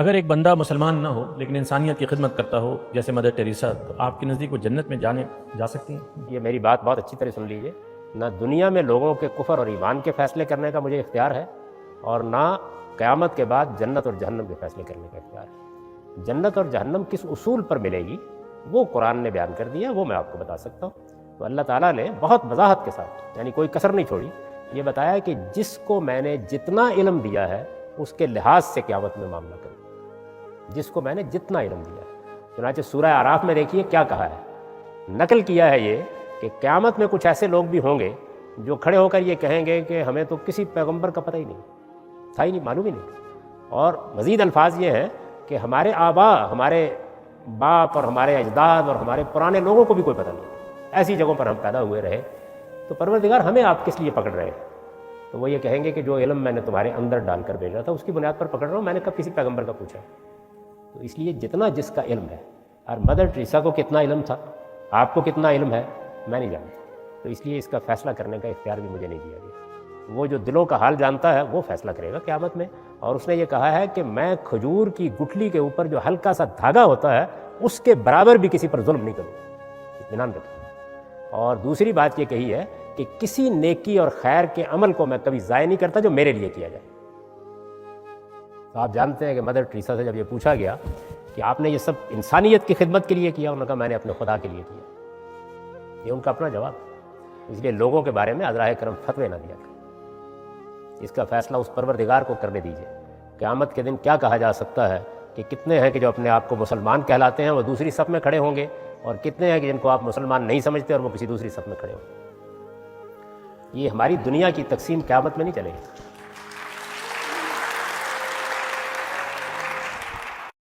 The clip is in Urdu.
اگر ایک بندہ مسلمان نہ ہو لیکن انسانیت کی خدمت کرتا ہو جیسے مدر ٹیریسا، تو آپ کے نزدیک وہ جنت میں جا سکتی ہیں؟ یہ میری بات بہت اچھی طرح سن لیجئے، نہ دنیا میں لوگوں کے کفر اور ایمان کے فیصلے کرنے کا مجھے اختیار ہے، اور نہ قیامت کے بعد جنت اور جہنم کے فیصلے کرنے کا اختیار ہے۔ جنت اور جہنم کس اصول پر ملے گی وہ قرآن نے بیان کر دیا، وہ میں آپ کو بتا سکتا ہوں۔ تو اللہ تعالیٰ نے بہت وضاحت کے ساتھ، یعنی کوئی کسر نہیں چھوڑی، یہ بتایا کہ جس کو میں نے جتنا علم دیا ہے اس کے لحاظ سے قیامت میں معاملہ کروں، جس کو میں نے جتنا علم دیا ہے۔ چنانچہ سورہ اعراف میں دیکھیے کیا کہا ہے، نقل کیا ہے یہ کہ قیامت میں کچھ ایسے لوگ بھی ہوں گے جو کھڑے ہو کر یہ کہیں گے کہ ہمیں تو کسی پیغمبر کا پتہ ہی نہیں تھا، ہی نہیں، معلوم ہی نہیں۔ اور مزید الفاظ یہ ہیں کہ ہمارے آبا، ہمارے باپ اور ہمارے اجداد اور ہمارے پرانے لوگوں کو بھی کوئی پتہ نہیں، ایسی جگہوں پر ہم پیدا ہوئے رہے، تو پروردگار ہمیں آپ کس لیے پکڑ رہے ہیں؟ تو وہ یہ کہیں گے کہ جو علم میں نے تمہارے اندر ڈال کر بھیجا تھا اس کی بنیاد پر پکڑ رہا ہوں، میں نے کب کسی پیغمبر کا پوچھا؟ تو اس لیے جتنا جس کا علم ہے، اور مدر ٹریسا کو کتنا علم تھا، آپ کو کتنا علم ہے، میں نہیں جانتا، تو اس لیے اس کا فیصلہ کرنے کا اختیار بھی مجھے نہیں دیا گیا۔ وہ جو دلوں کا حال جانتا ہے وہ فیصلہ کرے گا قیامت میں، اور اس نے یہ کہا ہے کہ میں کھجور کی گٹھلی کے اوپر جو ہلکا سا دھاگا ہوتا ہے اس کے برابر بھی کسی پر ظلم نہیں کروں گا، اطمینان رکھیں۔ اور دوسری بات یہ کہی ہے کہ کسی نیکی اور خیر کے عمل کو میں کبھی ضائع نہیں کرتا جو میرے لیے کیا جائے۔ تو آپ جانتے ہیں کہ مدر ٹریسا سے جب یہ پوچھا گیا کہ آپ نے یہ سب انسانیت کی خدمت کے لیے کیا، انہوں نے کہا میں نے اپنے خدا کے لیے کیا۔ یہ ان کا اپنا جواب ہے۔ اس لیے لوگوں کے بارے میں عذرائے کرم فتوے نہ دیا کریں، اس کا فیصلہ اس پروردگار کو کرنے دیجیے۔ قیامت کے دن کیا کہا جا سکتا ہے کہ کتنے ہیں کہ جو اپنے آپ کو مسلمان کہلاتے ہیں وہ دوسری صف میں کھڑے ہوں گے، اور کتنے ہیں کہ جن کو آپ مسلمان نہیں سمجھتے اور وہ کسی دوسری صف میں کھڑے ہوں گے۔ یہ ہماری دنیا کی تقسیم قیامت میں نہیں چلے گی۔